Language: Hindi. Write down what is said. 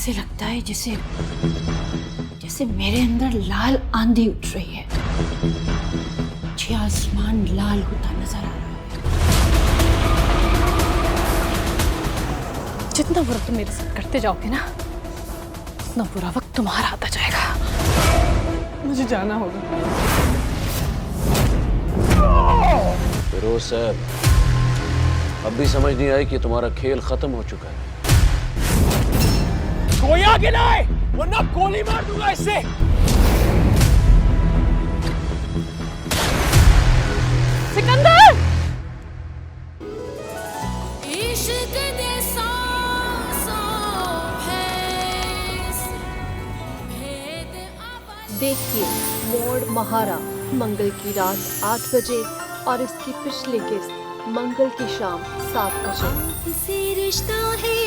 ऐसे लगता है जैसे जैसे मेरे अंदर लाल आंधी उठ रही है, मुझे आसमान लाल होता नजर आ रहा है। जितना बुरा तुम मेरे साथ करते जाओगे ना, उतना बुरा वक्त तुम्हारा आता जाएगा। मुझे जाना होगा। फिरोज साहब, अब भी समझ नहीं आई कि तुम्हारा खेल खत्म हो चुका है। कोई आगे ना आए, वरना गोली मार दूंगा इससे। सिकंदर! देखिए मोड़ महारा मंगल की रात 8 बजे और इसकी पिछली किस्त मंगल की शाम 7 बजे। रिश्ता है